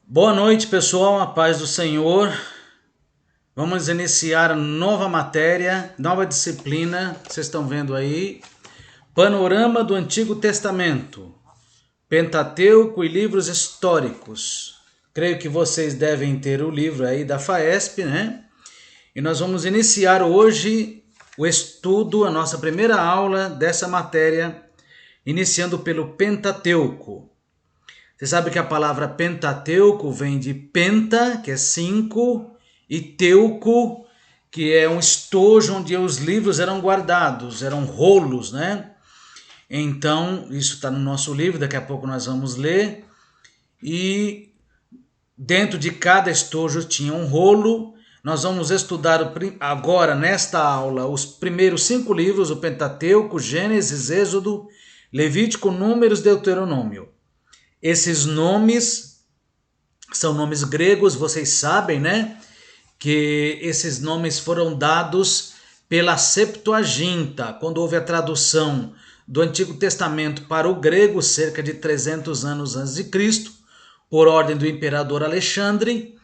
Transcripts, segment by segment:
Boa noite, pessoal, a paz do Senhor. Vamos iniciar nova matéria, nova disciplina, vocês estão vendo aí. Panorama do Antigo Testamento, Pentateuco e livros históricos. Creio que vocês devem ter o livro aí da FAESP, né? E nós vamos iniciar hoje o estudo, a nossa primeira aula dessa matéria, iniciando pelo Pentateuco. Você sabe que a palavra Pentateuco vem de penta, que é 5, e teuco, que é um estojo onde os livros eram guardados, eram rolos, né? Então, isso está no nosso livro, daqui a pouco nós vamos ler. E dentro de cada estojo tinha um rolo. Nós vamos estudar agora, nesta aula, os primeiros 5 livros, o Pentateuco, Gênesis, Êxodo, Levítico, Números, Deuteronômio. Esses nomes são nomes gregos, vocês sabem, né? Que esses nomes foram dados pela Septuaginta, quando houve a tradução do Antigo Testamento para o grego, cerca de 300 anos antes de Cristo, por ordem do imperador Alexandre.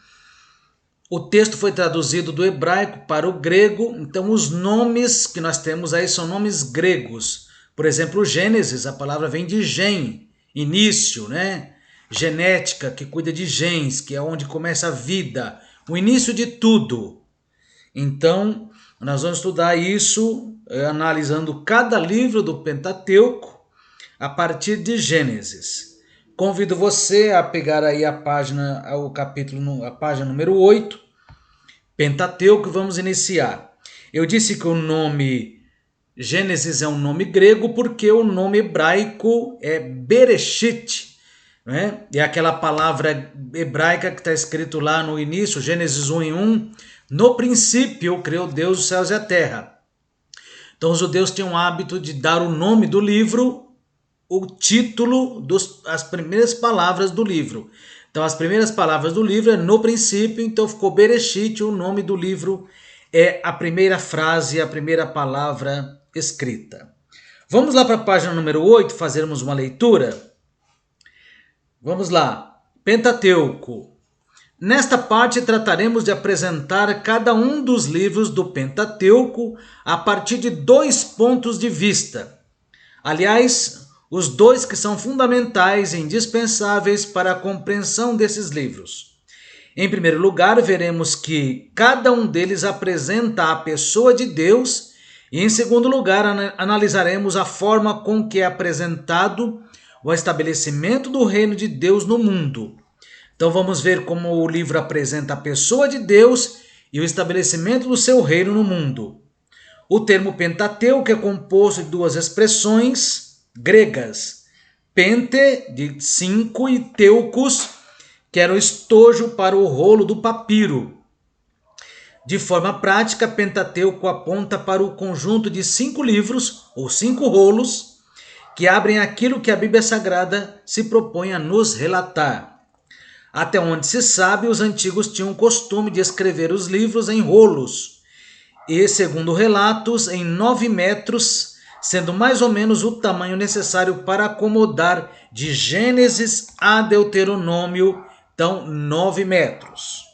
O texto foi traduzido do hebraico para o grego, então os nomes que nós temos aí são nomes gregos. Por exemplo, Gênesis, a palavra vem de gen, início, né? Genética, que cuida de gens, que é onde começa a vida, o início de tudo. Então, nós vamos estudar isso analisando cada livro do Pentateuco a partir de Gênesis. Convido você a pegar aí a página, o capítulo, a página número 8, Pentateuco, vamos iniciar. Eu disse que o nome Gênesis é um nome grego porque o nome hebraico é Bereshit, né? É aquela palavra hebraica que está escrito lá no início, Gênesis 1:1, no princípio criou Deus os céus e a terra. Então os judeus tinham o hábito de dar o nome do livro, o título, as primeiras palavras do livro. Então as primeiras palavras do livro é no princípio, então ficou Bereshit, o nome do livro é a primeira frase, a primeira palavra escrita. Vamos lá para a página número 8, fazermos uma leitura? Vamos lá. Pentateuco. Nesta parte trataremos de apresentar cada um dos livros do Pentateuco a partir de 2 pontos de vista. Aliás, os 2 que são fundamentais e indispensáveis para a compreensão desses livros. Em primeiro lugar, veremos que cada um deles apresenta a pessoa de Deus e, em segundo lugar, analisaremos a forma com que é apresentado o estabelecimento do reino de Deus no mundo. Então vamos ver como o livro apresenta a pessoa de Deus e o estabelecimento do seu reino no mundo. O termo Pentateuco é composto de 2 expressões gregas, pente, de 5, e teucos, que era o estojo para o rolo do papiro. De forma prática, Pentateuco aponta para o conjunto de 5 livros, ou 5 rolos, que abrem aquilo que a Bíblia Sagrada se propõe a nos relatar. Até onde se sabe, os antigos tinham o costume de escrever os livros em rolos, e, segundo relatos, em 9 metros, sendo mais ou menos o tamanho necessário para acomodar de Gênesis a Deuteronômio, então 9 metros.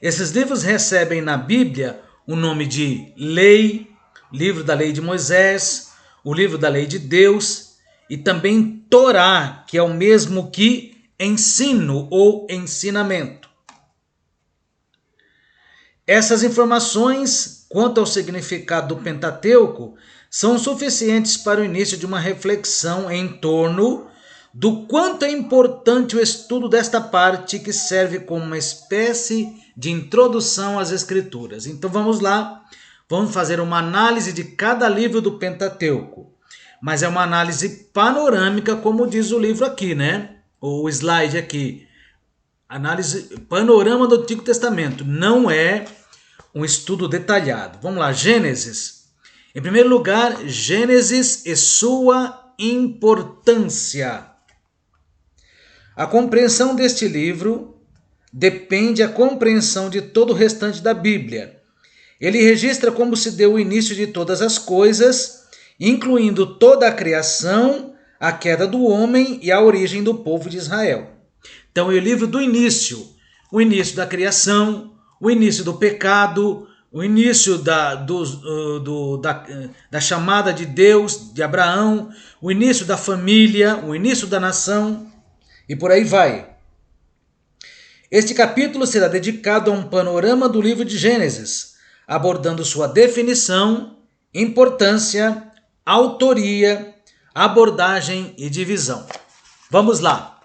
Esses livros recebem na Bíblia o nome de lei, livro da lei de Moisés, o livro da lei de Deus e também Torá, que é o mesmo que ensino ou ensinamento. Essas informações quanto ao significado do Pentateuco são suficientes para o início de uma reflexão em torno do quanto é importante o estudo desta parte que serve como uma espécie de introdução às Escrituras. Então vamos lá, vamos fazer uma análise de cada livro do Pentateuco. Mas é uma análise panorâmica, como diz o livro aqui, né? O slide aqui. Análise, panorama do Antigo Testamento. Não é um estudo detalhado. Vamos lá, Gênesis. Em primeiro lugar, Gênesis e sua importância. A compreensão deste livro depende da compreensão de todo o restante da Bíblia. Ele registra como se deu o início de todas as coisas, incluindo toda a criação, a queda do homem e a origem do povo de Israel. Então é o livro do início, o início da criação, o início do pecado, o início da chamada de Deus, de Abraão, o início da família, o início da nação e por aí vai. Este capítulo será dedicado a um panorama do livro de Gênesis, abordando sua definição, importância, autoria, abordagem e divisão. Vamos lá.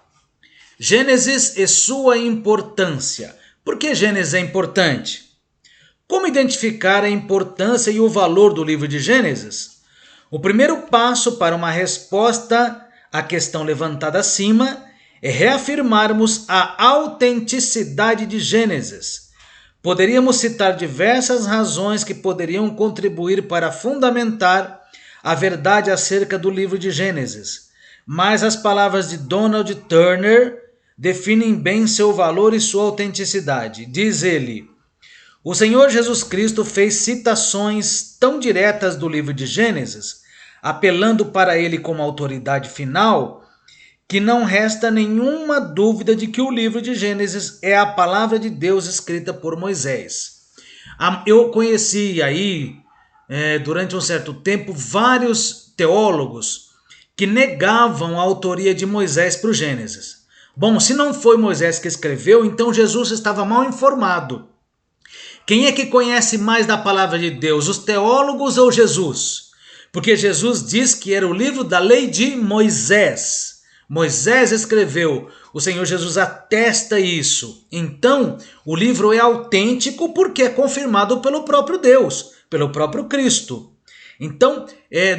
Gênesis e sua importância. Por que Gênesis é importante? Como identificar a importância e o valor do livro de Gênesis? O primeiro passo para uma resposta à questão levantada acima é reafirmarmos a autenticidade de Gênesis. Poderíamos citar diversas razões que poderiam contribuir para fundamentar a verdade acerca do livro de Gênesis, mas as palavras de Donald Turner definem bem seu valor e sua autenticidade. Diz ele: o Senhor Jesus Cristo fez citações tão diretas do livro de Gênesis, apelando para ele como autoridade final, que não resta nenhuma dúvida de que o livro de Gênesis é a palavra de Deus escrita por Moisés. Eu conheci aí, durante um certo tempo, vários teólogos que negavam a autoria de Moisés para o Gênesis. Bom, se não foi Moisés que escreveu, então Jesus estava mal informado. Quem é que conhece mais da palavra de Deus, os teólogos ou Jesus? Porque Jesus diz que era o livro da lei de Moisés. Moisés escreveu, o Senhor Jesus atesta isso. Então, o livro é autêntico porque é confirmado pelo próprio Deus, pelo próprio Cristo. Então,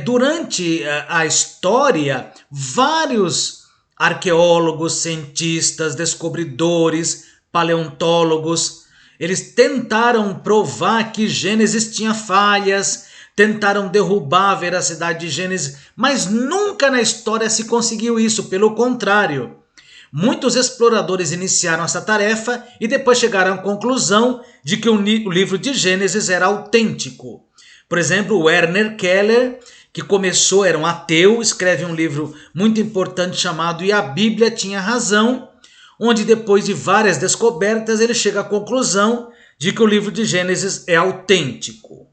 durante a história, vários arqueólogos, cientistas, descobridores, paleontólogos, eles tentaram provar que Gênesis tinha falhas, tentaram derrubar a veracidade de Gênesis, mas nunca na história se conseguiu isso, pelo contrário. Muitos exploradores iniciaram essa tarefa e depois chegaram à conclusão de que o livro de Gênesis era autêntico. Por exemplo, Werner Keller, que era um ateu, escreve um livro muito importante chamado E a Bíblia Tinha Razão, onde depois de várias descobertas ele chega à conclusão de que o livro de Gênesis é autêntico.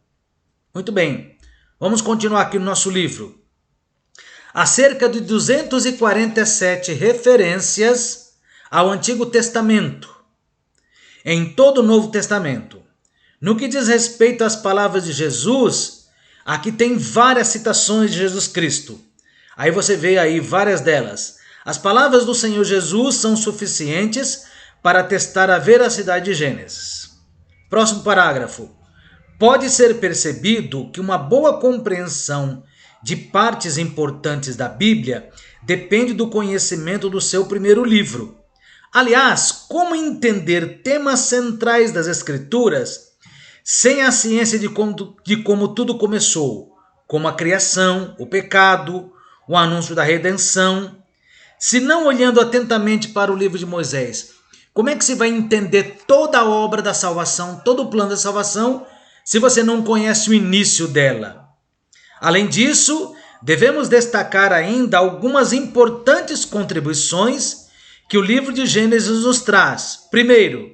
Muito bem, vamos continuar aqui no nosso livro. Há cerca de 247 referências ao Antigo Testamento, em todo o Novo Testamento. No que diz respeito às palavras de Jesus, aqui tem várias citações de Jesus Cristo. Aí você vê aí várias delas. As palavras do Senhor Jesus são suficientes para atestar a veracidade de Gênesis. Próximo parágrafo. Pode ser percebido que uma boa compreensão de partes importantes da Bíblia depende do conhecimento do seu primeiro livro. Aliás, como entender temas centrais das Escrituras sem a ciência de como tudo começou, como a criação, o pecado, o anúncio da redenção, se não olhando atentamente para o livro de Moisés? Como é que se vai entender toda a obra da salvação, todo o plano da salvação, se você não conhece o início dela? Além disso, devemos destacar ainda algumas importantes contribuições que o livro de Gênesis nos traz. Primeiro,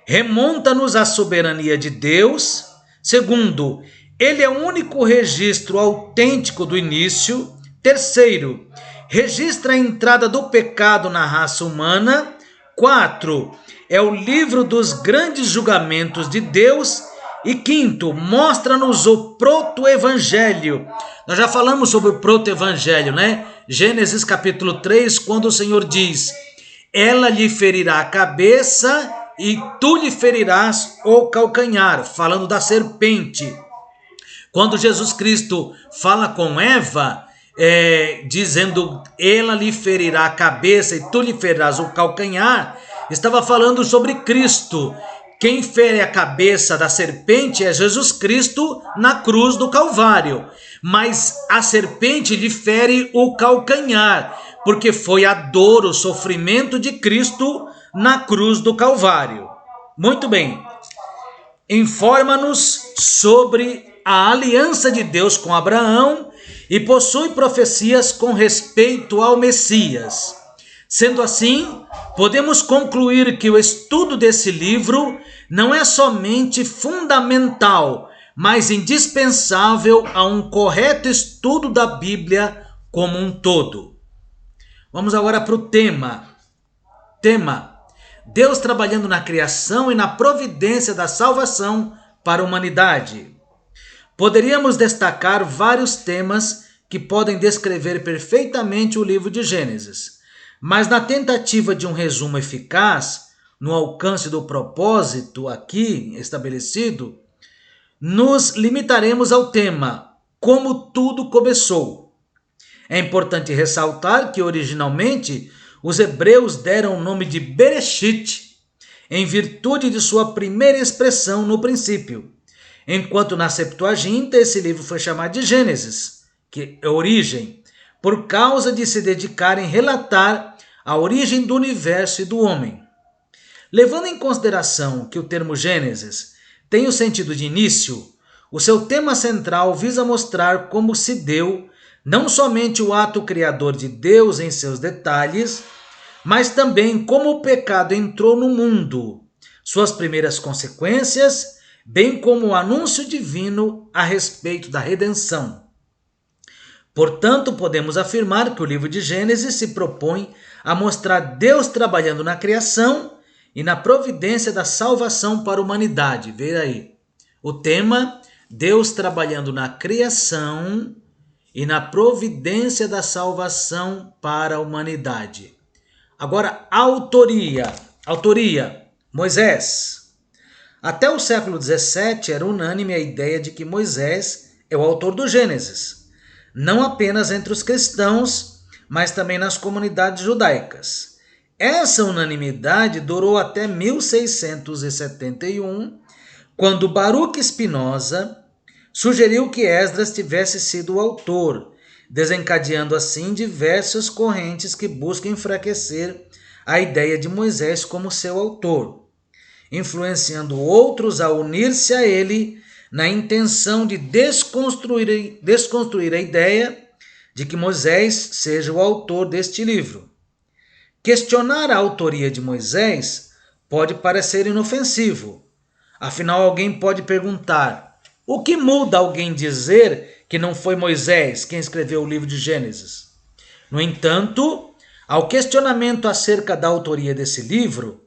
remonta-nos à soberania de Deus. Segundo, ele é o único registro autêntico do início. Terceiro, registra a entrada do pecado na raça humana. 4, é o livro dos grandes julgamentos de Deus. E quinto, mostra-nos o proto-evangelho. Nós já falamos sobre o proto-evangelho, né? Gênesis capítulo 3, quando o Senhor diz: ela lhe ferirá a cabeça e tu lhe ferirás o calcanhar, falando da serpente. Quando Jesus Cristo fala com Eva, dizendo ela lhe ferirá a cabeça e tu lhe ferirás o calcanhar, estava falando sobre Cristo. Quem fere a cabeça da serpente é Jesus Cristo na cruz do Calvário. Mas a serpente lhe fere o calcanhar, porque foi a dor, o sofrimento de Cristo na cruz do Calvário. Muito bem. Informa-nos sobre a aliança de Deus com Abraão e possui profecias com respeito ao Messias. Sendo assim, podemos concluir que o estudo desse livro não é somente fundamental, mas indispensável a um correto estudo da Bíblia como um todo. Vamos agora para o tema. Deus trabalhando na criação e na providência da salvação para a humanidade. Poderíamos destacar vários temas que podem descrever perfeitamente o livro de Gênesis, mas na tentativa de um resumo eficaz, no alcance do propósito aqui estabelecido, nos limitaremos ao tema Como tudo começou. É importante ressaltar que originalmente os hebreus deram o nome de Bereshit, em virtude de sua primeira expressão no princípio, enquanto na Septuaginta esse livro foi chamado de Gênesis, que é origem, por causa de se dedicar em relatar a origem do universo e do homem. Levando em consideração que o termo Gênesis tem o sentido de início, o seu tema central visa mostrar como se deu não somente o ato criador de Deus em seus detalhes, mas também como o pecado entrou no mundo, suas primeiras consequências, bem como o anúncio divino a respeito da redenção. Portanto, podemos afirmar que o livro de Gênesis se propõe a mostrar Deus trabalhando na criação e na providência da salvação para a humanidade. Veja aí, o tema, Deus trabalhando na criação e na providência da salvação para a humanidade. Agora, autoria, Moisés. Até o século XVII era unânime a ideia de que Moisés é o autor do Gênesis, não apenas entre os cristãos, mas também nas comunidades judaicas. Essa unanimidade durou até 1671, quando Baruch Spinoza sugeriu que Esdras tivesse sido o autor, desencadeando assim diversas correntes que buscam enfraquecer a ideia de Moisés como seu autor, influenciando outros a unir-se a ele na intenção de desconstruir a ideia de que Moisés seja o autor deste livro. Questionar a autoria de Moisés pode parecer inofensivo. Afinal, alguém pode perguntar: o que muda alguém dizer que não foi Moisés quem escreveu o livro de Gênesis? No entanto, ao questionamento acerca da autoria desse livro,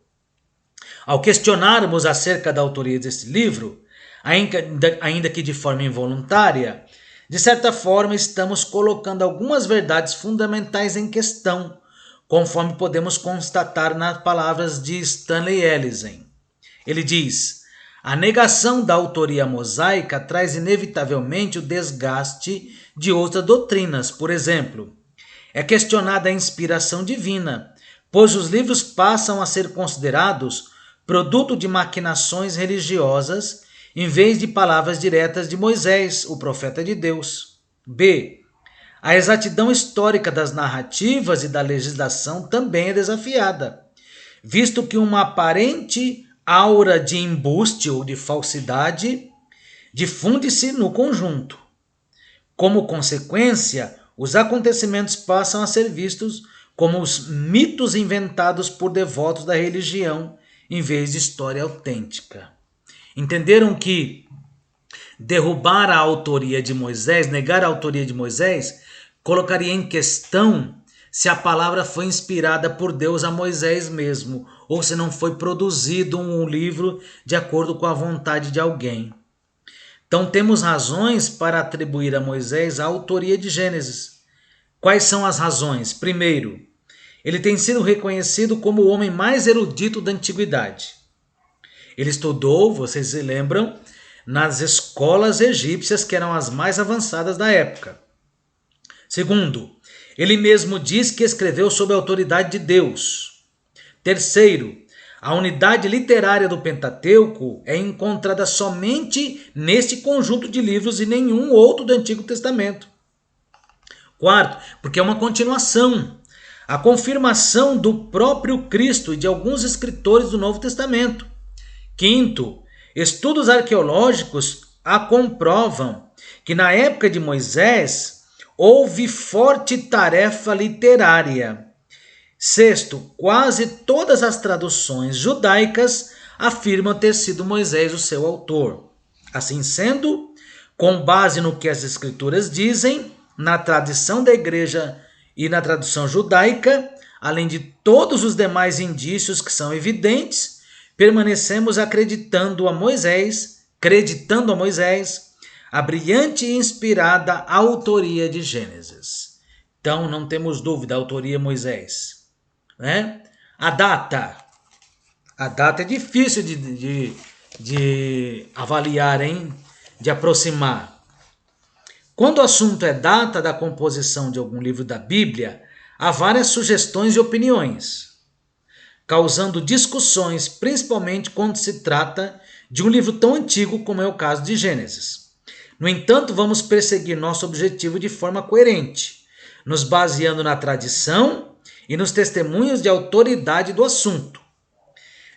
ao questionarmos acerca da autoria desse livro, ainda que de forma involuntária, de certa forma estamos colocando algumas verdades fundamentais em questão, conforme podemos constatar nas palavras de Stanley Ellison. Ele diz: a negação da autoria mosaica traz inevitavelmente o desgaste de outras doutrinas. Por exemplo, é questionada a inspiração divina, pois os livros passam a ser considerados produto de maquinações religiosas, em vez de palavras diretas de Moisés, o profeta de Deus. B. A exatidão histórica das narrativas e da legislação também é desafiada, visto que uma aparente aura de embuste ou de falsidade difunde-se no conjunto. Como consequência, os acontecimentos passam a ser vistos como os mitos inventados por devotos da religião, em vez de história autêntica. Entenderam que derrubar a autoria de Moisés, negar a autoria de Moisés, colocaria em questão se a palavra foi inspirada por Deus a Moisés mesmo, ou se não foi produzido um livro de acordo com a vontade de alguém. Então temos razões para atribuir a Moisés a autoria de Gênesis. Quais são as razões? Primeiro, ele tem sido reconhecido como o homem mais erudito da antiguidade. Ele estudou, vocês se lembram, nas escolas egípcias que eram as mais avançadas da época. Segundo, ele mesmo diz que escreveu sob a autoridade de Deus. Terceiro, a unidade literária do Pentateuco é encontrada somente neste conjunto de livros e nenhum outro do Antigo Testamento. Quarto, porque é uma continuação. A confirmação do próprio Cristo e de alguns escritores do Novo Testamento. Quinto, estudos arqueológicos a comprovam que na época de Moisés, houve forte tarefa literária. Sexto, quase todas as traduções judaicas afirmam ter sido Moisés o seu autor. Assim sendo, com base no que as escrituras dizem, na tradição da igreja e na tradução judaica, além de todos os demais indícios que são evidentes, permanecemos acreditando a Moisés a brilhante e inspirada autoria de Gênesis. Então não temos dúvida, a autoria Moisés. Né? A data é difícil de avaliar, hein? De aproximar. Quando o assunto é data da composição de algum livro da Bíblia, há várias sugestões e opiniões, causando discussões, principalmente quando se trata de um livro tão antigo como é o caso de Gênesis. No entanto, vamos perseguir nosso objetivo de forma coerente, nos baseando na tradição e nos testemunhos de autoridade do assunto.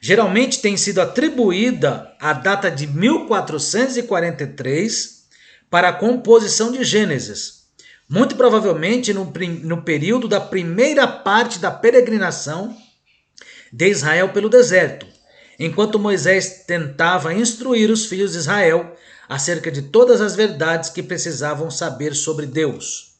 Geralmente tem sido atribuída a data de 1443 para a composição de Gênesis, muito provavelmente no período da primeira parte da peregrinação de Israel pelo deserto, enquanto Moisés tentava instruir os filhos de Israel acerca de todas as verdades que precisavam saber sobre Deus.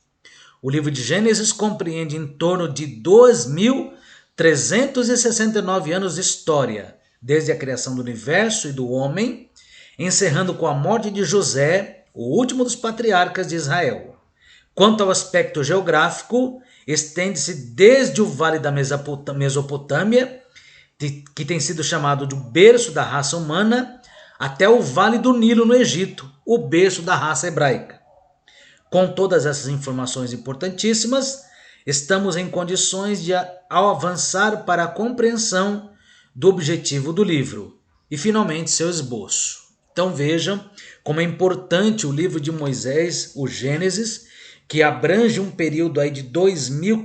O livro de Gênesis compreende em torno de 2.369 anos de história, desde a criação do universo e do homem, encerrando com a morte de José, o último dos patriarcas de Israel. Quanto ao aspecto geográfico, estende-se desde o Vale da Mesopotâmia, que tem sido chamado de berço da raça humana, até o Vale do Nilo no Egito, o berço da raça hebraica. Com todas essas informações importantíssimas, estamos em condições de avançar para a compreensão do objetivo do livro e, finalmente, seu esboço. Então vejam como é importante o livro de Moisés, o Gênesis, que abrange um período aí de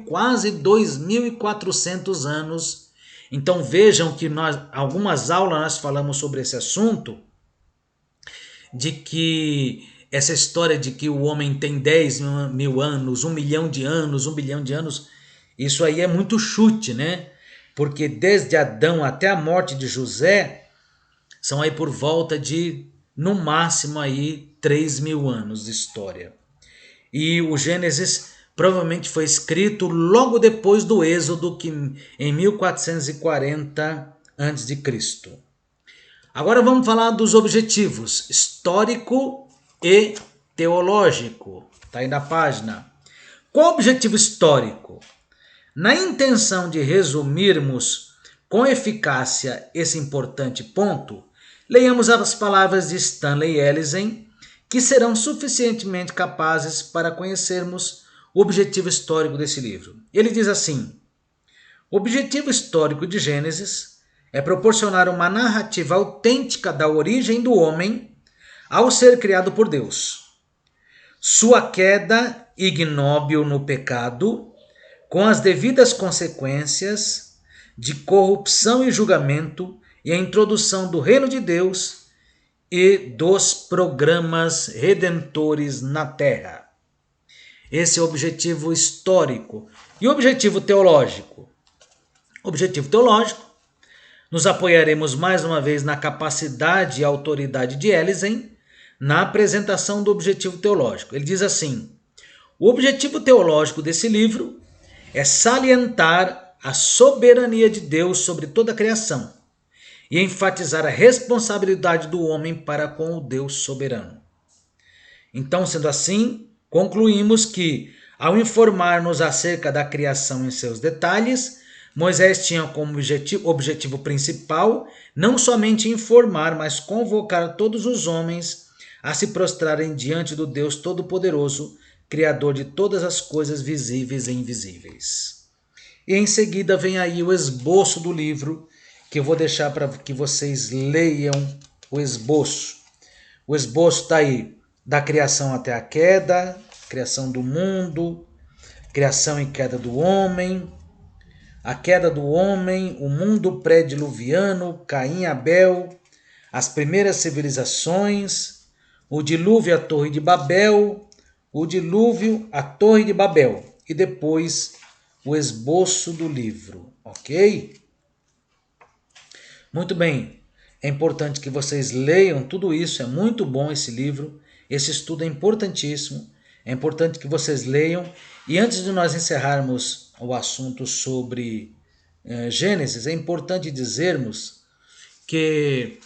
quase 2.400 anos. Então vejam que algumas aulas nós falamos sobre esse assunto, de que essa história de que o homem tem 10 mil anos, 1 milhão de anos, 1 bilhão de anos, isso aí é muito chute, né? Porque desde Adão até a morte de José, são aí por volta de, no máximo, aí 3.000 anos de história. E o Gênesis provavelmente foi escrito logo depois do Êxodo, que em 1440 a.C. Agora vamos falar dos objetivos histórico e teológico. Está aí na página. Qual o objetivo histórico? Na intenção de resumirmos com eficácia esse importante ponto, leiamos as palavras de Stanley Ellison, que serão suficientemente capazes para conhecermos o objetivo histórico desse livro. Ele diz assim: o objetivo histórico de Gênesis é proporcionar uma narrativa autêntica da origem do homem ao ser criado por Deus, sua queda ignóbil no pecado, com as devidas consequências de corrupção e julgamento, e a introdução do reino de Deus e dos programas redentores na terra. Esse é o objetivo histórico. E o objetivo teológico? O objetivo teológico, nos apoiaremos mais uma vez na capacidade e autoridade de Ellison na apresentação do objetivo teológico. Ele diz assim: o objetivo teológico desse livro é salientar a soberania de Deus sobre toda a criação e enfatizar a responsabilidade do homem para com o Deus soberano. Então, sendo assim, concluímos que, ao informar-nos acerca da criação em seus detalhes, Moisés tinha como objetivo principal não somente informar, mas convocar todos os homens a se prostrarem diante do Deus Todo-Poderoso, Criador de todas as coisas visíveis e invisíveis. E em seguida vem aí o esboço do livro, que eu vou deixar para que vocês leiam o esboço. O esboço está aí, da criação até a queda, criação do mundo, criação e queda do homem, a queda do homem, o mundo pré-diluviano, Caim e Abel, as primeiras civilizações, o dilúvio e a Torre de Babel, o dilúvio, a Torre de Babel e depois o esboço do livro, ok? Muito bem, é importante que vocês leiam tudo isso, é muito bom esse livro, esse estudo é importantíssimo, é importante que vocês leiam. E antes de nós encerrarmos o assunto sobre Gênesis, é importante dizermos que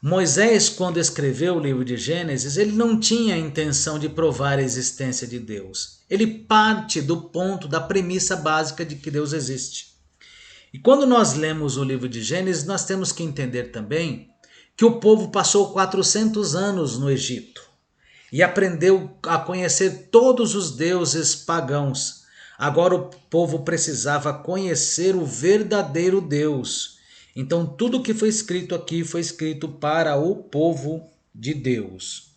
Moisés, quando escreveu o livro de Gênesis, ele não tinha a intenção de provar a existência de Deus. Ele parte do ponto, da premissa básica de que Deus existe. E quando nós lemos o livro de Gênesis, nós temos que entender também que o povo passou 400 anos no Egito e aprendeu a conhecer todos os deuses pagãos. Agora o povo precisava conhecer o verdadeiro Deus. Então tudo que foi escrito aqui foi escrito para o povo de Deus.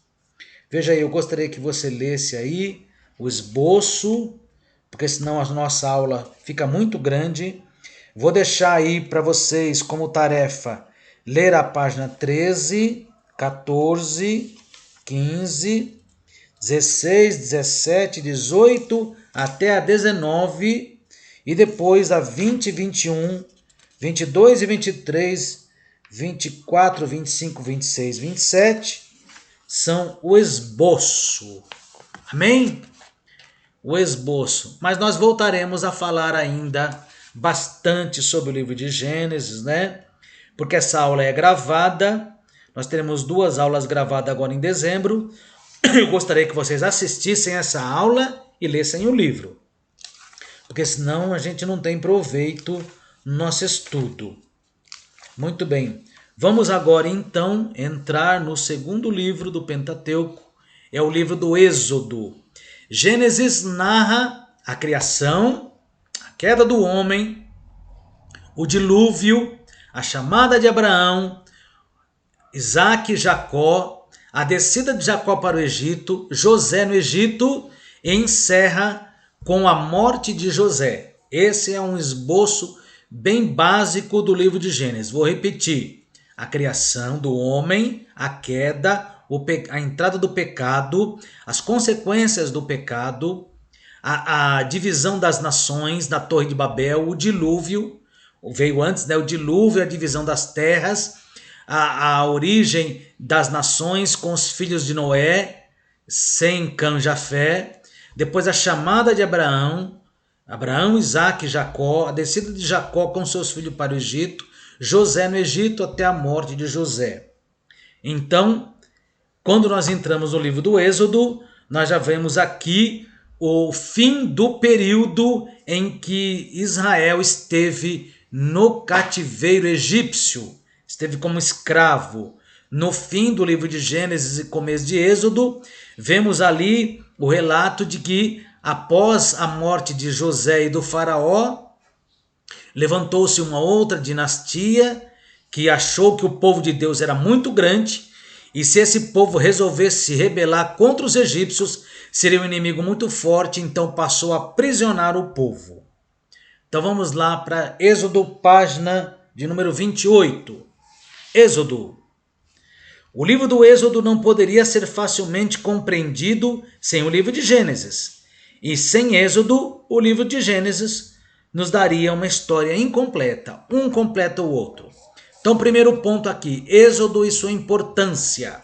Veja aí, eu gostaria que você lesse aí o esboço, porque senão a nossa aula fica muito grande. Vou deixar aí para vocês como tarefa ler a página 13, 14, 15, 16, 17, 18 até a 19 e depois a 20, 21, 22 e 23, 24, 25, 26, 27 são o esboço. Amém? O esboço. Mas nós voltaremos a falar ainda bastante sobre o livro de Gênesis, né? Porque essa aula é gravada. Nós teremos 2 aulas gravadas agora em dezembro. Eu gostaria que vocês assistissem essa aula e lessem o livro, porque senão a gente não tem proveito no nosso estudo. Muito bem, vamos agora então entrar no segundo livro do Pentateuco, é o livro do Êxodo. Gênesis narra a criação, a queda do homem, o dilúvio, a chamada de Abraão, Isaac e Jacó, a descida de Jacó para o Egito, José no Egito, e encerra com a morte de José. Esse é um esboço bem básico do livro de Gênesis. Vou repetir: a criação do homem, a queda, a entrada do pecado, as consequências do pecado, a divisão das nações na Torre de Babel, o dilúvio, veio antes, né? O dilúvio, a divisão das terras, a origem das nações com os filhos de Noé, Sem, Cã, Jafé, depois a chamada de Abraão, Isaac e Jacó, a descida de Jacó com seus filhos para o Egito, José no Egito até a morte de José. Então, quando nós entramos no livro do Êxodo, nós já vemos aqui o fim do período em que Israel esteve no cativeiro egípcio, esteve como escravo. No fim do livro de Gênesis e começo de Êxodo, vemos ali o relato de que após a morte de José e do faraó, levantou-se uma outra dinastia que achou que o povo de Deus era muito grande e se esse povo resolvesse se rebelar contra os egípcios, seria um inimigo muito forte, então passou a aprisionar o povo. Então vamos lá para Êxodo, página de número 28. Êxodo. O livro do Êxodo não poderia ser facilmente compreendido sem o livro de Gênesis. E sem Êxodo, o livro de Gênesis nos daria uma história incompleta. Um completa o outro. Então, primeiro ponto aqui, Êxodo e sua importância.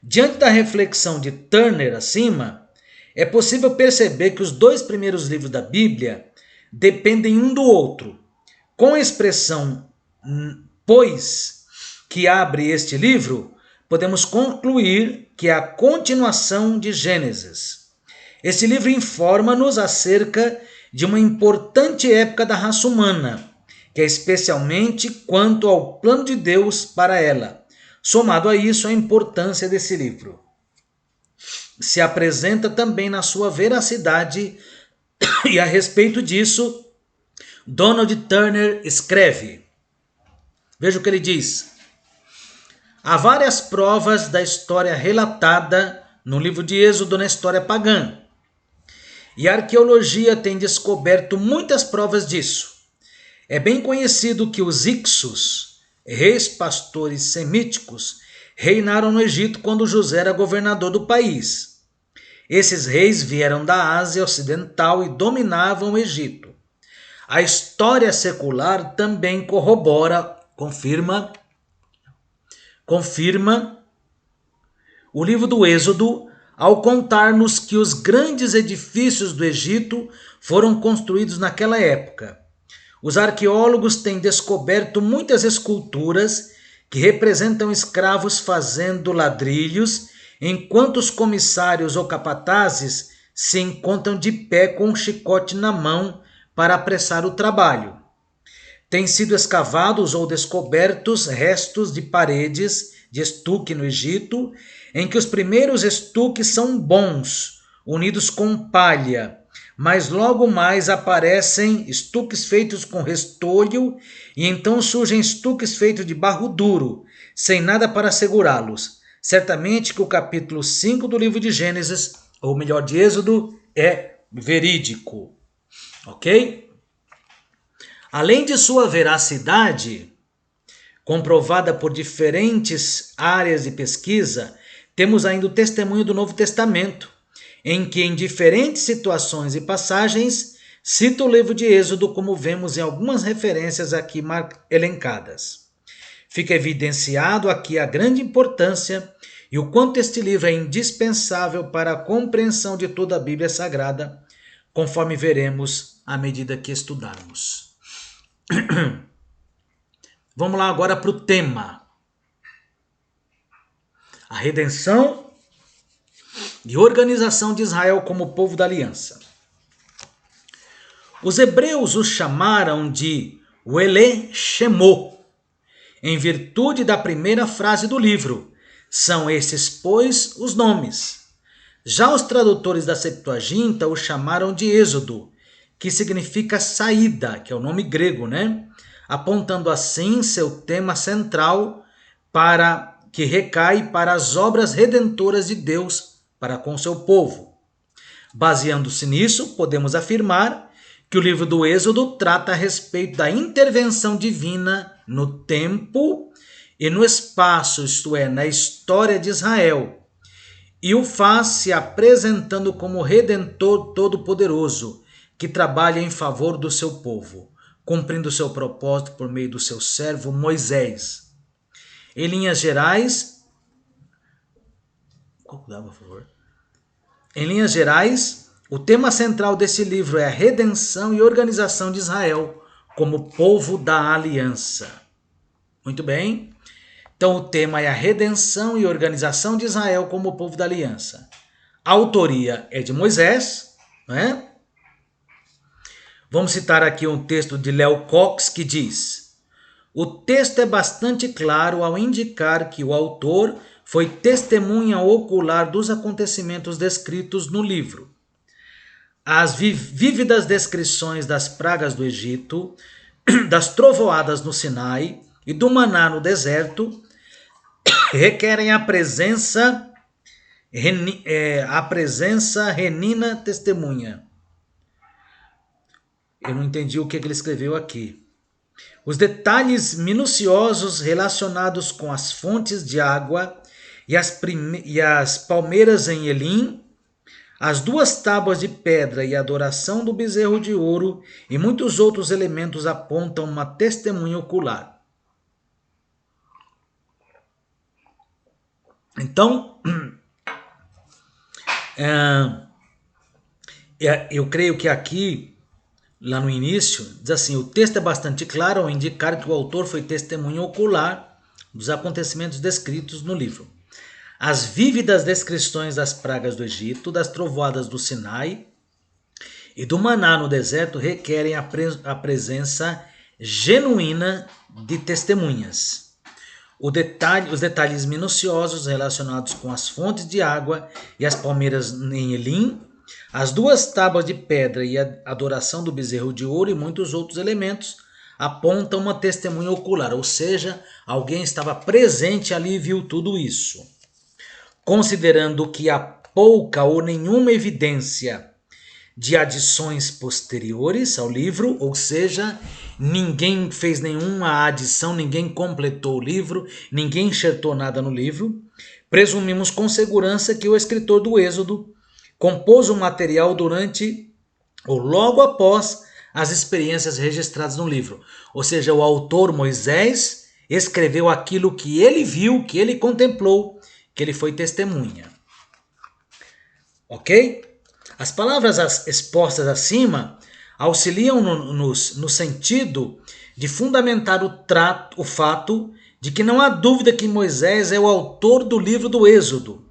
Diante da reflexão de Turner acima, é possível perceber que os 2 primeiros livros da Bíblia dependem um do outro. Com a expressão pois que abre este livro, podemos concluir que é a continuação de Gênesis. Este livro informa-nos acerca de uma importante época da raça humana, que é especialmente quanto ao plano de Deus para ela. Somado a isso, a importância desse livro se apresenta também na sua veracidade, e a respeito disso, Donald Turner escreve. Veja o que ele diz. Há várias provas da história relatada no livro de Êxodo na história pagã. E a arqueologia tem descoberto muitas provas disso. É bem conhecido que os Ixos, reis pastores semíticos, reinaram no Egito quando José era governador do país. Esses reis vieram da Ásia Ocidental e dominavam o Egito. A história secular também confirma o livro do Êxodo ao contar-nos que os grandes edifícios do Egito foram construídos naquela época. Os arqueólogos têm descoberto muitas esculturas que representam escravos fazendo ladrilhos, enquanto os comissários ou capatazes se encontram de pé com um chicote na mão para apressar o trabalho. Têm sido escavados ou descobertos restos de paredes de estuque no Egito, em que os primeiros estuques são bons, unidos com palha, mas logo mais aparecem estuques feitos com restolho e então surgem estuques feitos de barro duro, sem nada para segurá-los. Certamente que o capítulo 5 do livro de Gênesis, ou melhor, de Êxodo, é verídico. Ok? Além de sua veracidade, comprovada por diferentes áreas de pesquisa, temos ainda o testemunho do Novo Testamento, em que em diferentes situações e passagens cita o livro de Êxodo, como vemos em algumas referências aqui elencadas. Fica evidenciado aqui a grande importância e o quanto este livro é indispensável para a compreensão de toda a Bíblia Sagrada, conforme veremos à medida que estudarmos. Vamos lá agora para o tema. A redenção e organização de Israel como povo da aliança. Os hebreus os chamaram de Uele Shemô, em virtude da primeira frase do livro. São esses, pois, os nomes. Já os tradutores da Septuaginta o chamaram de Êxodo, que significa saída, que é o nome grego, né? Apontando assim seu tema central que recai para as obras redentoras de Deus para com seu povo. Baseando-se nisso, podemos afirmar que o livro do Êxodo trata a respeito da intervenção divina no tempo e no espaço, isto é, na história de Israel, e o faz se apresentando como Redentor Todo-Poderoso, que trabalha em favor do seu povo, cumprindo seu propósito por meio do seu servo Moisés. Em linhas gerais, o tema central desse livro é a redenção e organização de Israel como povo da aliança. Muito bem. Então o tema é a redenção e organização de Israel como povo da aliança. A autoria é de Moisés, não é? Vamos citar aqui um texto de Léo Cox que diz: o texto é bastante claro ao indicar que o autor foi testemunha ocular dos acontecimentos descritos no livro. As vívidas descrições das pragas do Egito, das trovoadas no Sinai e do maná no deserto requerem a presença renina testemunha. Eu não entendi o que ele escreveu aqui. Os detalhes minuciosos relacionados com as fontes de água e as palmeiras em Elim, as 2 tábuas de pedra e a adoração do bezerro de ouro e muitos outros elementos apontam uma testemunha ocular. Então, eu creio que aqui, lá no início, diz assim: o texto é bastante claro ao indicar que o autor foi testemunha ocular dos acontecimentos descritos no livro. As vívidas descrições das pragas do Egito, das trovoadas do Sinai e do maná no deserto requerem a presença genuína de testemunhas. Os detalhes minuciosos relacionados com as fontes de água e as palmeiras em Elim, as 2 tábuas de pedra e a adoração do bezerro de ouro e muitos outros elementos apontam uma testemunha ocular, ou seja, alguém estava presente ali e viu tudo isso. Considerando que há pouca ou nenhuma evidência de adições posteriores ao livro, ou seja, ninguém fez nenhuma adição, ninguém completou o livro, ninguém enxertou nada no livro. Presumimos com segurança que o escritor do Êxodo compôs o material durante ou logo após as experiências registradas no livro. Ou seja, o autor Moisés escreveu aquilo que ele viu, que ele contemplou, que ele foi testemunha. Ok? As palavras expostas acima auxiliam no sentido de fundamentar o fato de que não há dúvida que Moisés é o autor do livro do Êxodo.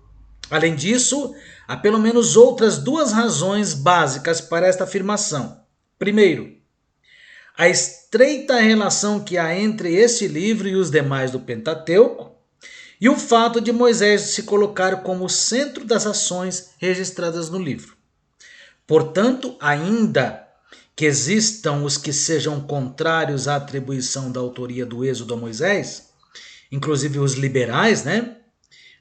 Além disso, há pelo menos outras duas razões básicas para esta afirmação. Primeiro, a estreita relação que há entre este livro e os demais do Pentateuco, e o fato de Moisés se colocar como o centro das ações registradas no livro. Portanto, ainda que existam os que sejam contrários à atribuição da autoria do Êxodo a Moisés, inclusive os liberais, né?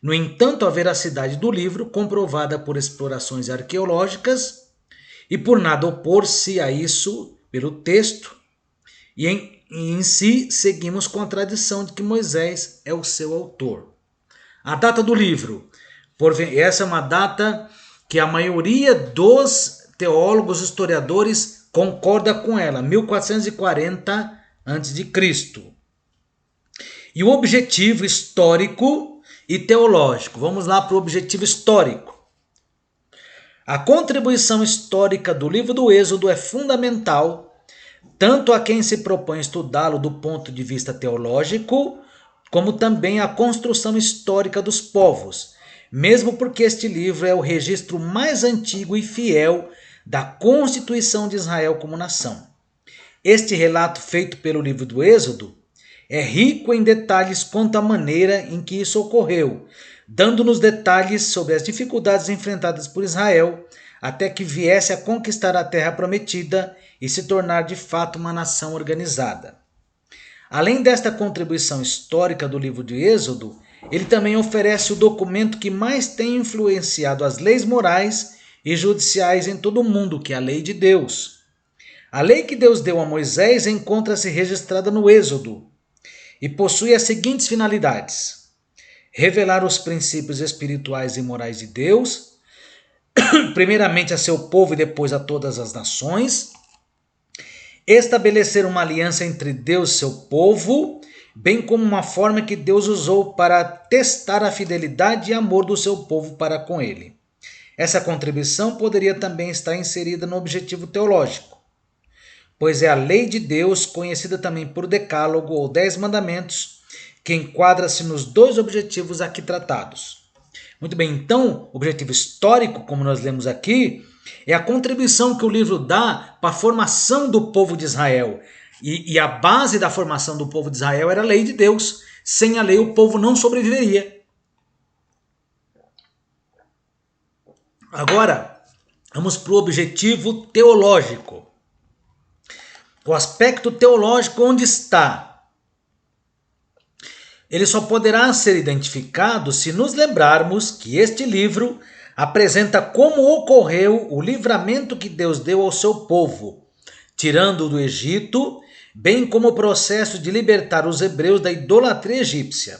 No entanto, a veracidade do livro, comprovada por explorações arqueológicas e por nada opor-se a isso pelo texto, e em si seguimos com a tradição de que Moisés é o seu autor. A data do livro, essa é uma data que a maioria dos teólogos, historiadores, concorda com ela, 1440 a.C. E o objetivo histórico e teológico. Vamos lá para o objetivo histórico. A contribuição histórica do livro do Êxodo é fundamental, tanto a quem se propõe estudá-lo do ponto de vista teológico, como também a construção histórica dos povos, mesmo porque este livro é o registro mais antigo e fiel da constituição de Israel como nação. Este relato feito pelo livro do Êxodo é rico em detalhes quanto à maneira em que isso ocorreu, dando-nos detalhes sobre as dificuldades enfrentadas por Israel até que viesse a conquistar a terra prometida e se tornar de fato uma nação organizada. Além desta contribuição histórica do livro de Êxodo, ele também oferece o documento que mais tem influenciado as leis morais e judiciais em todo o mundo, que é a lei de Deus. A lei que Deus deu a Moisés encontra-se registrada no Êxodo e possui as seguintes finalidades: revelar os princípios espirituais e morais de Deus, primeiramente a seu povo e depois a todas as nações, estabelecer uma aliança entre Deus e seu povo, bem como uma forma que Deus usou para testar a fidelidade e amor do seu povo para com ele. Essa contribuição poderia também estar inserida no objetivo teológico, pois é a lei de Deus, conhecida também por Decálogo ou 10 Mandamentos, que enquadra-se nos dois objetivos aqui tratados. Muito bem, então, o objetivo histórico, como nós lemos aqui, é a contribuição que o livro dá para a formação do povo de Israel. E a base da formação do povo de Israel era a lei de Deus. Sem a lei, o povo não sobreviveria. Agora, vamos para o objetivo teológico. O aspecto teológico, onde está? Ele só poderá ser identificado se nos lembrarmos que este livro apresenta como ocorreu o livramento que Deus deu ao seu povo, tirando-o do Egito, bem como o processo de libertar os hebreus da idolatria egípcia.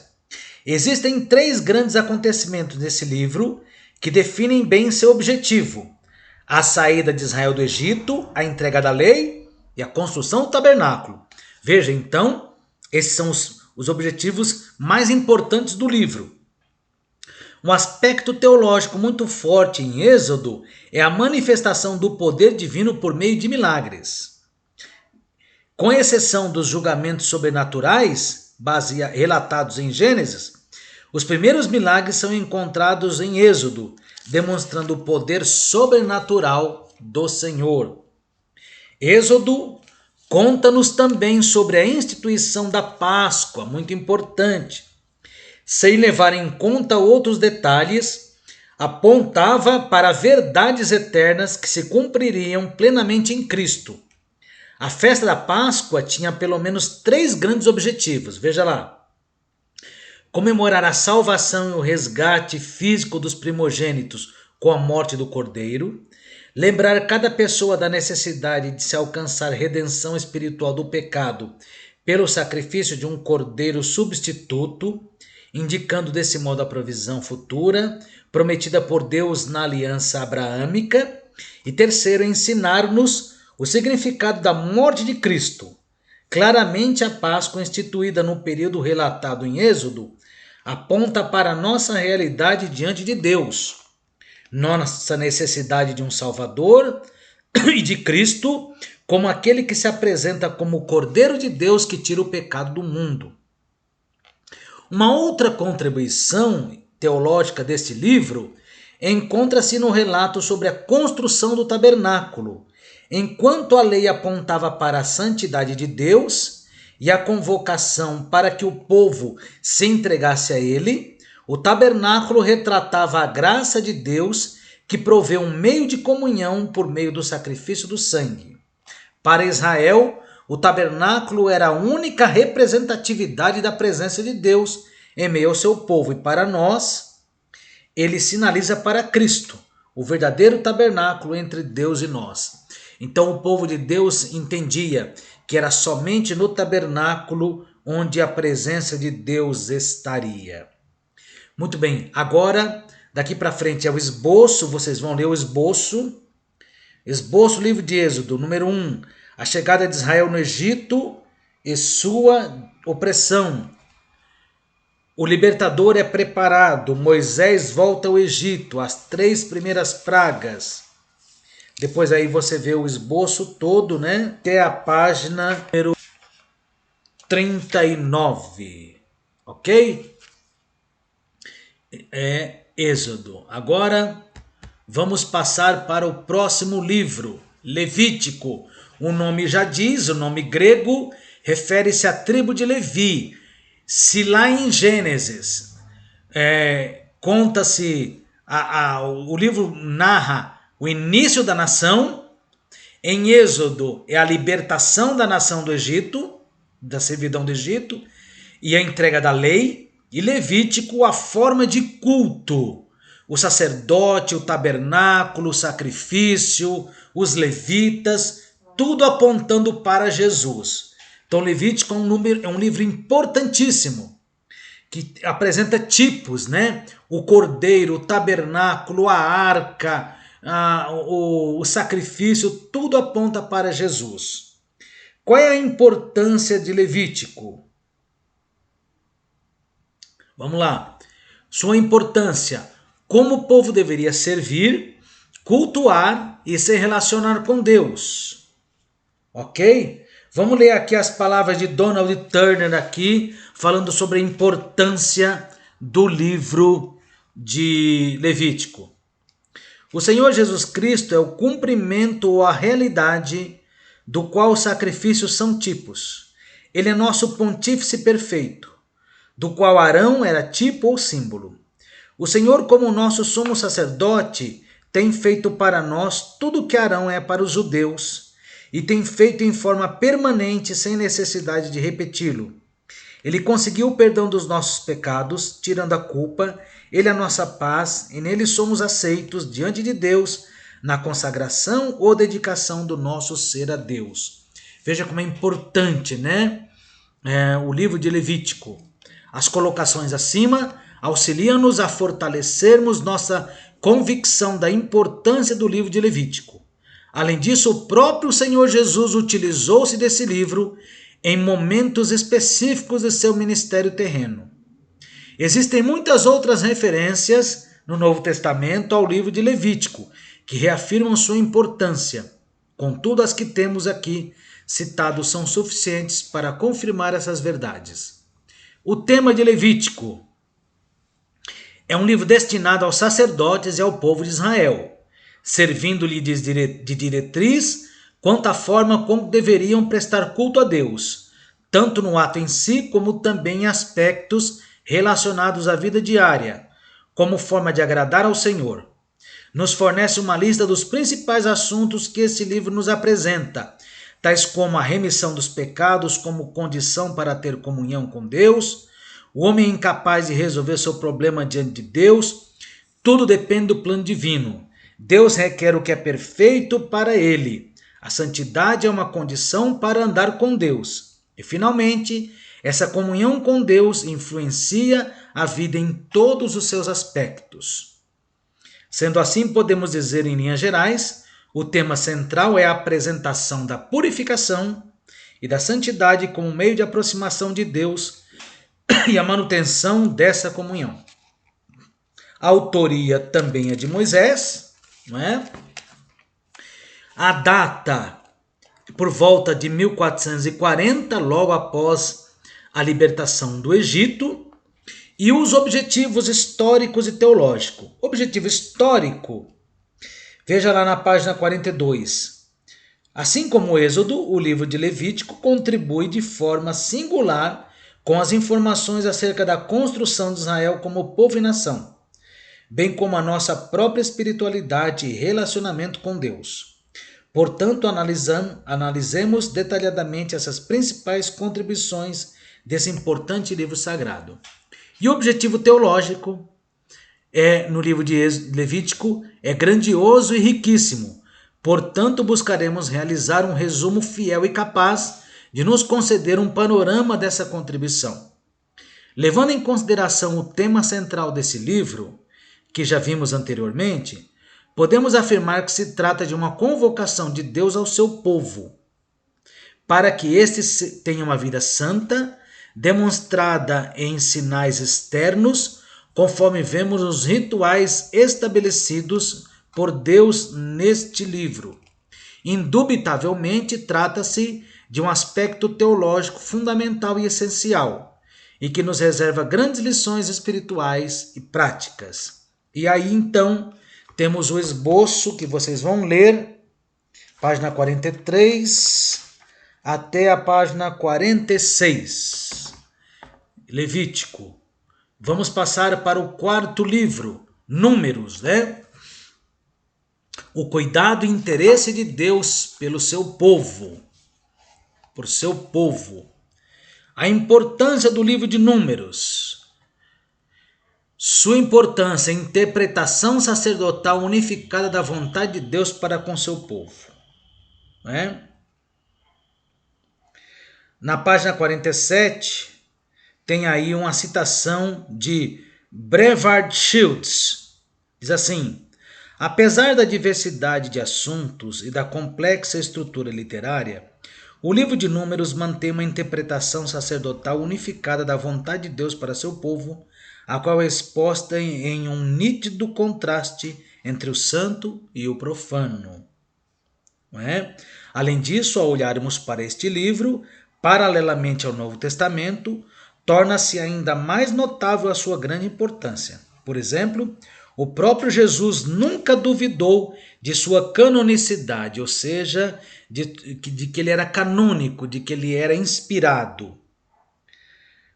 Existem 3 grandes acontecimentos nesse livro que definem bem seu objetivo: a saída de Israel do Egito, a entrega da lei e a construção do tabernáculo. Veja, então, esses são os objetivos mais importantes do livro. Um aspecto teológico muito forte em Êxodo é a manifestação do poder divino por meio de milagres. Com exceção dos julgamentos sobrenaturais, relatados em Gênesis, os primeiros milagres são encontrados em Êxodo, demonstrando o poder sobrenatural do Senhor. Êxodo conta-nos também sobre a instituição da Páscoa, muito importante. Sem levar em conta outros detalhes, apontava para verdades eternas que se cumpririam plenamente em Cristo. A festa da Páscoa tinha pelo menos 3 grandes objetivos. Veja lá: comemorar a salvação e o resgate físico dos primogênitos com a morte do Cordeiro, lembrar cada pessoa da necessidade de se alcançar redenção espiritual do pecado pelo sacrifício de um Cordeiro substituto, indicando desse modo a provisão futura prometida por Deus na aliança abraâmica. E terceiro, ensinar-nos o significado da morte de Cristo. Claramente a Páscoa instituída no período relatado em Êxodo aponta para a nossa realidade diante de Deus, nossa necessidade de um Salvador e de Cristo como aquele que se apresenta como o Cordeiro de Deus que tira o pecado do mundo. Uma outra contribuição teológica deste livro encontra-se no relato sobre a construção do tabernáculo. Enquanto a lei apontava para a santidade de Deus e a convocação para que o povo se entregasse a ele, o tabernáculo retratava a graça de Deus que provê um meio de comunhão por meio do sacrifício do sangue. Para Israel, o tabernáculo era a única representatividade da presença de Deus em meio ao seu povo, e para nós, ele sinaliza para Cristo, o verdadeiro tabernáculo entre Deus e nós. Então o povo de Deus entendia que era somente no tabernáculo onde a presença de Deus estaria. Muito bem, agora daqui para frente é o esboço, vocês vão ler o esboço. Esboço, livro de Êxodo, número 1. A chegada de Israel no Egito e sua opressão. O libertador é preparado, Moisés volta ao Egito, as 3 primeiras pragas. Depois aí você vê o esboço todo, né? Até a página número 39, ok? É Êxodo. Agora vamos passar para o próximo livro, Levítico. O nome já diz, o nome grego refere-se à tribo de Levi. Se lá em Gênesis conta-se, o livro narra o início da nação, em Êxodo é a libertação da nação do Egito, da servidão do Egito, e a entrega da lei, e Levítico a forma de culto, o sacerdote, o tabernáculo, o sacrifício, os levitas, tudo apontando para Jesus. Então Levítico é um livro importantíssimo, que apresenta tipos, né? O cordeiro, o tabernáculo, a arca, o sacrifício, tudo aponta para Jesus. Qual é a importância de Levítico? Vamos lá. Sua importância: como o povo deveria servir, cultuar e se relacionar com Deus. Ok? Vamos ler aqui as palavras de Donald Turner aqui, falando sobre a importância do livro de Levítico. O Senhor Jesus Cristo é o cumprimento ou a realidade do qual os sacrifícios são tipos. Ele é nosso pontífice perfeito, do qual Arão era tipo ou símbolo. O Senhor, como nosso sumo sacerdote, tem feito para nós tudo o que Arão é para os judeus, e tem feito em forma permanente, sem necessidade de repeti-lo. Ele conseguiu o perdão dos nossos pecados, tirando a culpa. Ele é a nossa paz, e nele somos aceitos diante de Deus, na consagração ou dedicação do nosso ser a Deus. Veja como é importante, né? O livro de Levítico. As colocações acima auxiliam-nos a fortalecermos nossa convicção da importância do livro de Levítico. Além disso, o próprio Senhor Jesus utilizou-se desse livro em momentos específicos de seu ministério terreno. Existem muitas outras referências no Novo Testamento ao livro de Levítico, que reafirmam sua importância. Contudo, as que temos aqui citados são suficientes para confirmar essas verdades. O tema de Levítico é um livro destinado aos sacerdotes e ao povo de Israel, servindo-lhe de diretriz quanto à forma como deveriam prestar culto a Deus, tanto no ato em si como também em aspectos relacionados à vida diária, como forma de agradar ao Senhor. Nos fornece uma lista dos principais assuntos que esse livro nos apresenta, tais como a remissão dos pecados como condição para ter comunhão com Deus, o homem incapaz de resolver seu problema diante de Deus, Tudo depende do plano divino. Deus requer o que é perfeito para ele. A santidade é uma condição para andar com Deus. E, finalmente, essa comunhão com Deus influencia a vida em todos os seus aspectos. Sendo assim, podemos dizer em linhas gerais, o tema central é a apresentação da purificação e da santidade como meio de aproximação de Deus e a manutenção dessa comunhão. A autoria também é de Moisés, não é? A data, por volta de 1440, logo após a libertação do Egito, e os objetivos históricos e teológicos. Objetivo histórico, veja lá na página 42. Assim como o Êxodo, o livro de Levítico contribui de forma singular com as informações acerca da construção de Israel como povo e nação, bem como a nossa própria espiritualidade e relacionamento com Deus. Portanto, analisemos detalhadamente essas principais contribuições desse importante livro sagrado. E o objetivo teológico no livro de Levítico é grandioso e riquíssimo. Portanto, buscaremos realizar um resumo fiel e capaz de nos conceder um panorama dessa contribuição. Levando em consideração o tema central desse livro, que já vimos anteriormente, podemos afirmar que se trata de uma convocação de Deus ao seu povo, para que este tenha uma vida santa, demonstrada em sinais externos, conforme vemos nos rituais estabelecidos por Deus neste livro. Indubitavelmente, trata-se de um aspecto teológico fundamental e essencial, e que nos reserva grandes lições espirituais e práticas. E aí, então, temos o esboço que vocês vão ler, página 43 até a página 46. Levítico. Vamos passar para o quarto livro, Números, né? O cuidado e interesse de Deus pelo seu povo. Por seu povo. A importância do livro de Números. Sua importância, interpretação sacerdotal unificada da vontade de Deus para com seu povo. Né? Na página 47, tem aí uma citação de Brevard Shields. Diz assim: apesar da diversidade de assuntos e da complexa estrutura literária, o livro de Números mantém uma interpretação sacerdotal unificada da vontade de Deus para seu povo, a qual é exposta em um nítido contraste entre o santo e o profano. Não é? Além disso, ao olharmos para este livro, paralelamente ao Novo Testamento, torna-se ainda mais notável a sua grande importância. Por exemplo, o próprio Jesus nunca duvidou de sua canonicidade, ou seja, de que ele era canônico, de que ele era inspirado,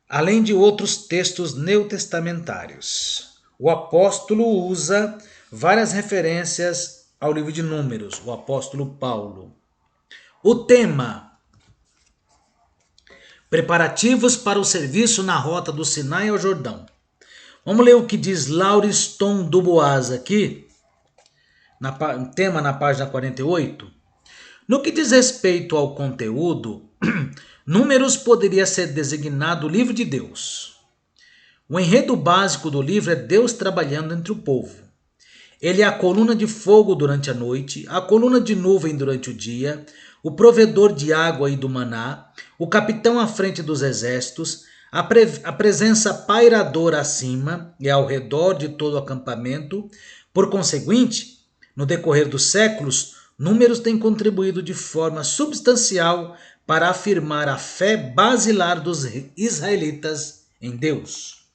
além de outros textos neotestamentários. O apóstolo usa várias referências ao livro de Números, o apóstolo Paulo. O tema: preparativos para o serviço na rota do Sinai ao Jordão. Vamos ler o que diz Lauriston Dubois aqui, tema na página 48. No que diz respeito ao conteúdo, Números poderia ser designado o livro de Deus. O enredo básico do livro é Deus trabalhando entre o povo. Ele é a coluna de fogo durante a noite, a coluna de nuvem durante o dia, o provedor de água e do maná, o capitão à frente dos exércitos, a presença pairadora acima e ao redor de todo o acampamento. Por conseguinte, no decorrer dos séculos, Números tem contribuído de forma substancial para afirmar a fé basilar dos israelitas em Deus.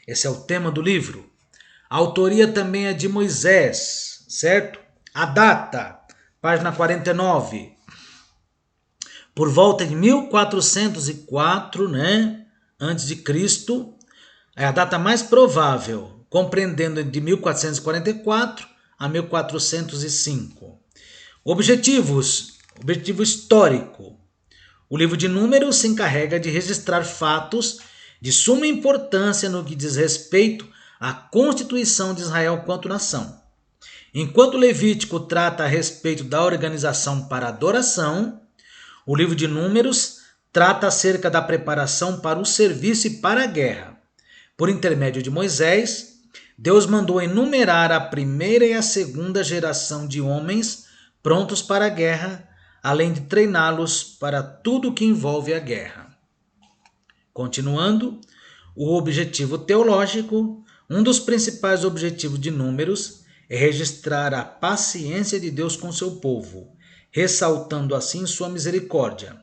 Esse é o tema do livro. A autoria também é de Moisés, certo? A data, página 49. Por volta de 1404, né, antes de Cristo, é a data mais provável, compreendendo de 1444 a 1405. Objetivo histórico. O livro de Números se encarrega de registrar fatos de suma importância no que diz respeito a constituição de Israel quanto nação. Enquanto o Levítico trata a respeito da organização para adoração, o livro de Números trata acerca da preparação para o serviço e para a guerra. Por intermédio de Moisés, Deus mandou enumerar a primeira e a segunda geração de homens prontos para a guerra, além de treiná-los para tudo que envolve a guerra. Continuando, o objetivo teológico, um dos principais objetivos de Números, é registrar a paciência de Deus com seu povo, ressaltando assim sua misericórdia.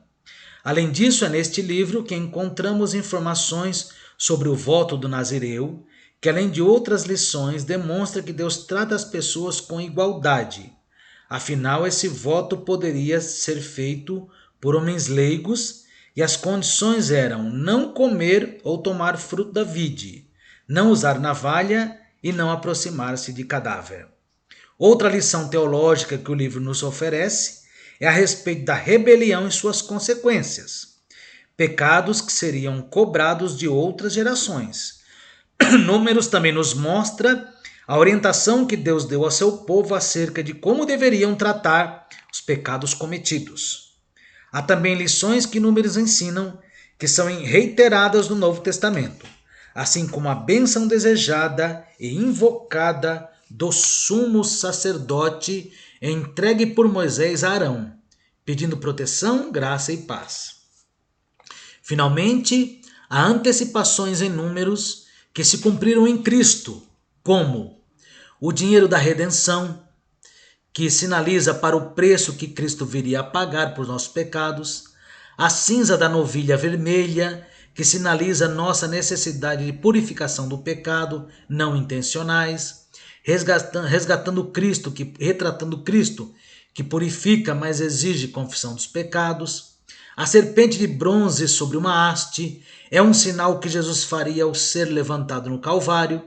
Além disso, é neste livro que encontramos informações sobre o voto do Nazireu, que além de outras lições, demonstra que Deus trata as pessoas com igualdade. Afinal, esse voto poderia ser feito por homens leigos e as condições eram não comer ou tomar fruto da vide, não usar navalha e não aproximar-se de cadáver. Outra lição teológica que o livro nos oferece é a respeito da rebelião e suas consequências, pecados que seriam cobrados de outras gerações. Números também nos mostra a orientação que Deus deu a seu povo acerca de como deveriam tratar os pecados cometidos. Há também lições que Números ensinam que são reiteradas no Novo Testamento, assim como a bênção desejada e invocada do sumo sacerdote entregue por Moisés a Arão, pedindo proteção, graça e paz. Finalmente, há antecipações em Números que se cumpriram em Cristo, como o dinheiro da redenção, que sinaliza para o preço que Cristo viria a pagar por nossos pecados, a cinza da novilha vermelha, que sinaliza nossa necessidade de purificação do pecado não intencionais, retratando Cristo, que purifica, mas exige confissão dos pecados. A serpente de bronze sobre uma haste é um sinal que Jesus faria ao ser levantado no Calvário.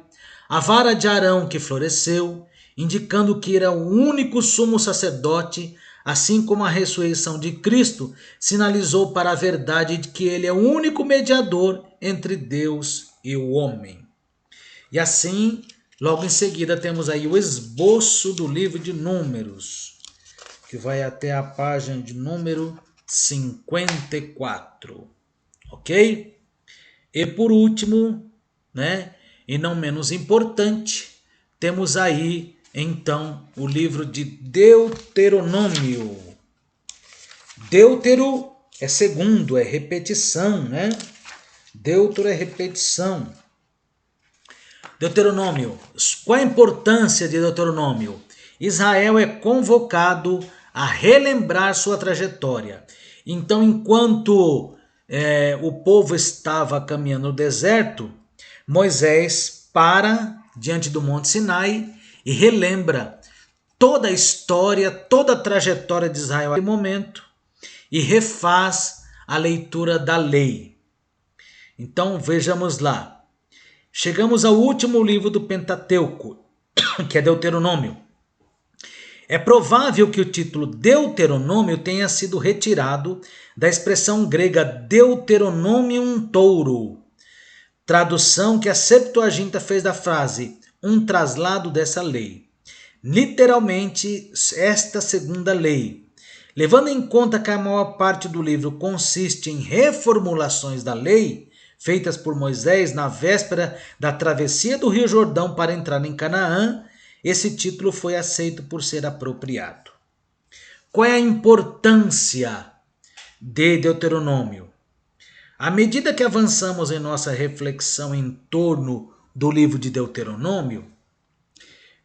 A vara de Arão que floresceu, indicando que era o único sumo sacerdote, assim como a ressurreição de Cristo sinalizou para a verdade de que ele é o único mediador entre Deus e o homem. E assim, logo em seguida, temos aí o esboço do livro de Números, que vai até a página de número 54, ok? E por último, e não menos importante, temos aí então o livro de Deuteronômio. Deutero é segundo, é repetição, Deutero é repetição. Deuteronômio. Qual a importância de Deuteronômio? Israel é convocado a relembrar sua trajetória. Então, enquanto o povo estava caminhando no deserto, Moisés para diante do Monte Sinai e relembra toda a história, toda a trajetória de Israel naquele momento e refaz a leitura da lei. Então, vejamos lá. Chegamos ao último livro do Pentateuco, que é Deuteronômio. É provável que o título Deuteronômio tenha sido retirado da expressão grega Deuteronomium touro, tradução que a Septuaginta fez da frase, um traslado dessa lei. Literalmente, esta segunda lei. Levando em conta que a maior parte do livro consiste em reformulações da lei, feitas por Moisés na véspera da travessia do Rio Jordão para entrar em Canaã, esse título foi aceito por ser apropriado. Qual é a importância de Deuteronômio? À medida que avançamos em nossa reflexão em torno do livro de Deuteronômio,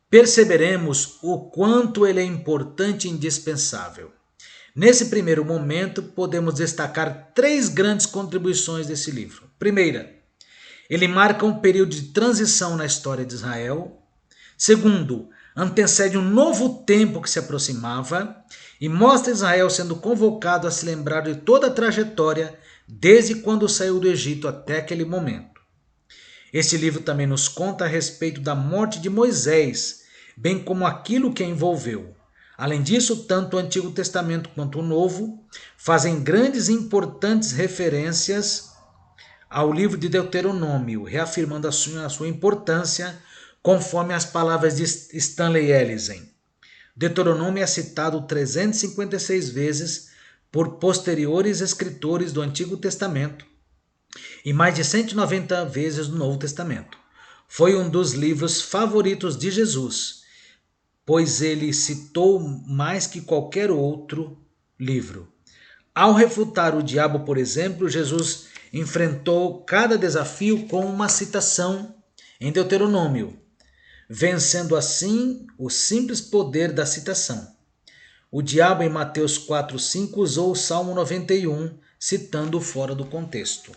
perceberemos o quanto ele é importante e indispensável. Nesse primeiro momento, podemos destacar 3 grandes contribuições desse livro. Primeira, ele marca um período de transição na história de Israel. Segundo, antecede um novo tempo que se aproximava e mostra Israel sendo convocado a se lembrar de toda a trajetória desde quando saiu do Egito até aquele momento. Este livro também nos conta a respeito da morte de Moisés, bem como aquilo que a envolveu. Além disso, tanto o Antigo Testamento quanto o Novo fazem grandes e importantes referências ao livro de Deuteronômio, reafirmando a sua importância, conforme as palavras de Stanley Ellison. Deuteronômio é citado 356 vezes por posteriores escritores do Antigo Testamento e mais de 190 vezes no Novo Testamento. Foi um dos livros favoritos de Jesus, pois ele citou mais que qualquer outro livro. Ao refutar o diabo, por exemplo, Jesus enfrentou cada desafio com uma citação em Deuteronômio, vencendo assim o simples poder da citação. O diabo, em Mateus 4,5, usou o Salmo 91, citando fora do contexto.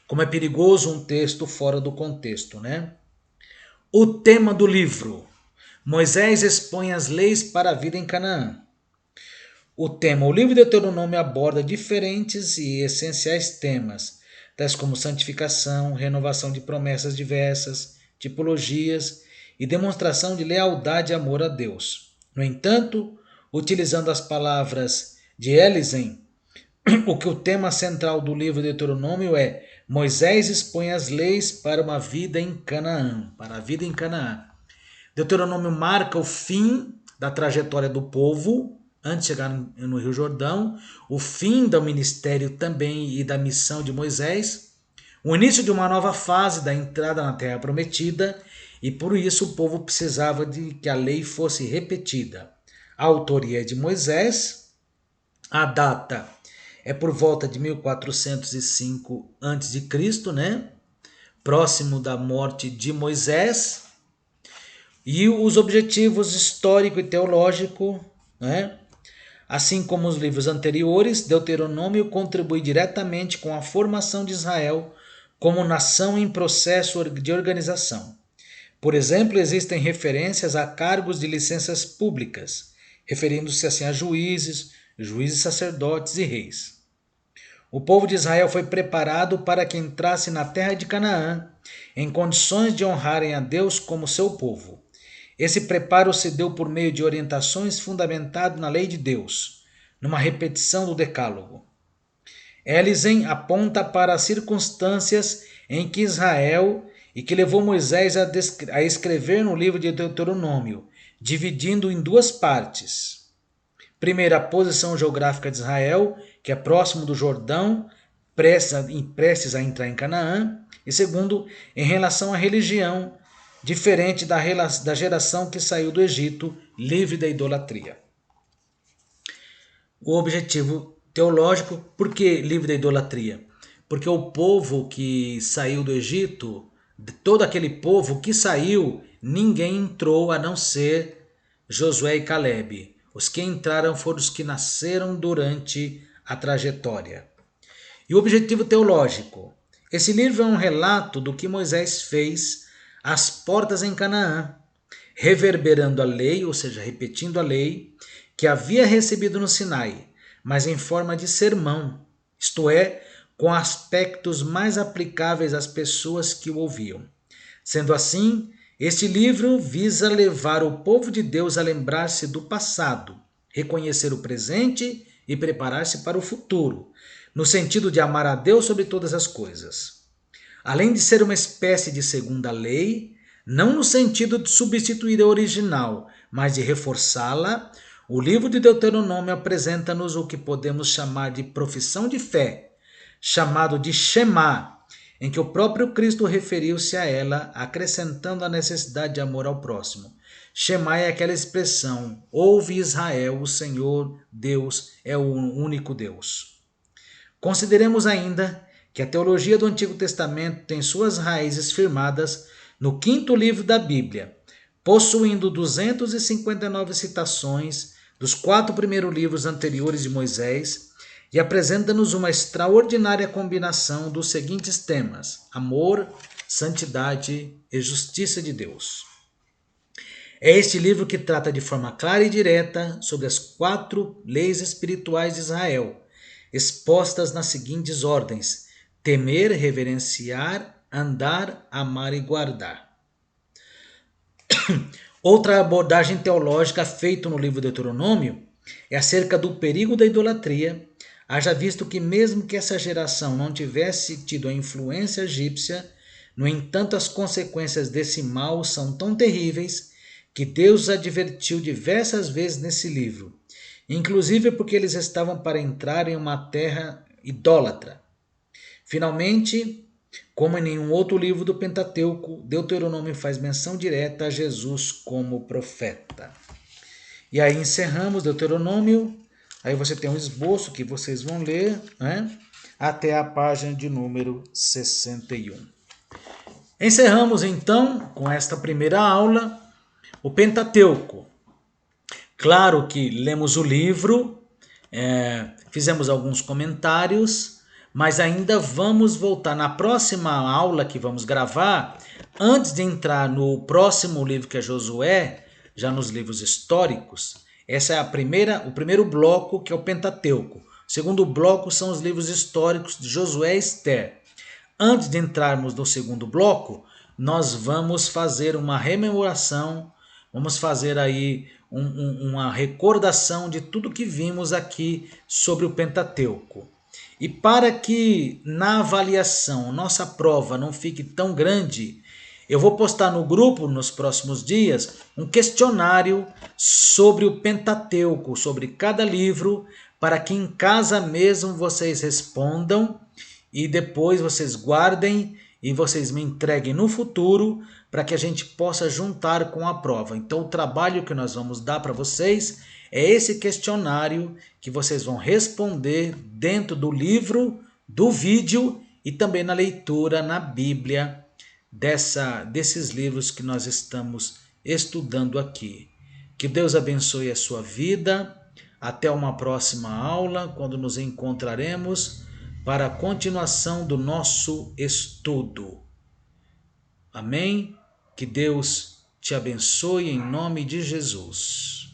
Como é perigoso um texto fora do contexto, né? O tema do livro. Moisés expõe as leis para a vida em Canaã. O livro de Deuteronômio aborda diferentes e essenciais temas, tais como santificação, renovação de promessas diversas, tipologias e demonstração de lealdade e amor a Deus. No entanto, utilizando as palavras de Ellison, o tema central do livro de Deuteronômio é: Moisés expõe as leis para uma vida em Canaã, para a vida em Canaã. Deuteronômio marca o fim da trajetória do povo, antes de chegar no Rio Jordão, o fim do ministério também e da missão de Moisés, o início de uma nova fase da entrada na Terra Prometida, e por isso o povo precisava de que a lei fosse repetida. A autoria é de Moisés, a data é por volta de 1405 a.C., né? Próximo da morte de Moisés. E os objetivos histórico e teológico, né? Assim como os livros anteriores, Deuteronômio contribui diretamente com a formação de Israel como nação em processo de organização. Por exemplo, existem referências a cargos de licenças públicas, referindo-se assim a juízes, sacerdotes e reis. O povo de Israel foi preparado para que entrasse na terra de Canaã em condições de honrarem a Deus como seu povo. Esse preparo se deu por meio de orientações fundamentado na lei de Deus, numa repetição do Decálogo. Ellison aponta para as circunstâncias em que Israel e que levou Moisés a escrever no livro de Deuteronômio, dividindo em duas partes. Primeiro, a posição geográfica de Israel, que é próximo do Jordão, prestes a entrar em Canaã. E segundo, em relação à religião, diferente da geração que saiu do Egito, livre da idolatria. O objetivo teológico, por que livre da idolatria? Porque o povo que saiu do Egito, todo aquele povo que saiu, ninguém entrou a não ser Josué e Calebe. Os que entraram foram os que nasceram durante a trajetória. E o objetivo teológico? Esse livro é um relato do que Moisés fez às portas em Canaã, reverberando a lei, ou seja, repetindo a lei, que havia recebido no Sinai, mas em forma de sermão, isto é, com aspectos mais aplicáveis às pessoas que o ouviam. Sendo assim, este livro visa levar o povo de Deus a lembrar-se do passado, reconhecer o presente e preparar-se para o futuro, no sentido de amar a Deus sobre todas as coisas. Além de ser uma espécie de segunda lei, não no sentido de substituir a original, mas de reforçá-la, o livro de Deuteronômio apresenta-nos o que podemos chamar de profissão de fé, chamado de Shema, em que o próprio Cristo referiu-se a ela, acrescentando a necessidade de amor ao próximo. Shema é aquela expressão: ouve Israel, o Senhor Deus é o único Deus. Consideremos ainda que a teologia do Antigo Testamento tem suas raízes firmadas no quinto livro da Bíblia, possuindo 259 citações dos 4 primeiros livros anteriores de Moisés, e apresenta-nos uma extraordinária combinação dos seguintes temas: amor, santidade e justiça de Deus. É este livro que trata de forma clara e direta sobre as 4 leis espirituais de Israel, expostas nas seguintes ordens: temer, reverenciar, andar, amar e guardar. Outra abordagem teológica feita no livro de Deuteronômio é acerca do perigo da idolatria, Haja visto que mesmo que essa geração não tivesse tido a influência egípcia, no entanto as consequências desse mal são tão terríveis que Deus advertiu diversas vezes nesse livro, inclusive porque eles estavam para entrar em uma terra idólatra. Finalmente, como em nenhum outro livro do Pentateuco, Deuteronômio faz menção direta a Jesus como profeta. E aí encerramos Deuteronômio. Aí você tem um esboço que vocês vão ler, né? Até a página de número 61. Encerramos então com esta primeira aula o Pentateuco. Claro que lemos o livro, fizemos alguns comentários, mas ainda vamos voltar na próxima aula que vamos gravar. Antes de entrar no próximo livro, que é Josué, já nos livros históricos, essa é o primeiro bloco, que é o Pentateuco. O segundo bloco são os livros históricos de Josué e Esther. Antes de entrarmos no segundo bloco, nós vamos fazer uma rememoração, vamos fazer aí uma recordação de tudo que vimos aqui sobre o Pentateuco. E para que na avaliação nossa prova não fique tão grande, eu vou postar no grupo nos próximos dias um questionário sobre o Pentateuco, sobre cada livro, para que em casa mesmo vocês respondam e depois vocês guardem e vocês me entreguem no futuro para que a gente possa juntar com a prova. Então o trabalho que nós vamos dar para vocês é esse questionário que vocês vão responder dentro do livro, do vídeo e também na leitura na Bíblia desses livros que nós estamos estudando aqui. Que Deus abençoe a sua vida. Até uma próxima aula, quando nos encontraremos para a continuação do nosso estudo. Amém? Que Deus te abençoe em nome de Jesus.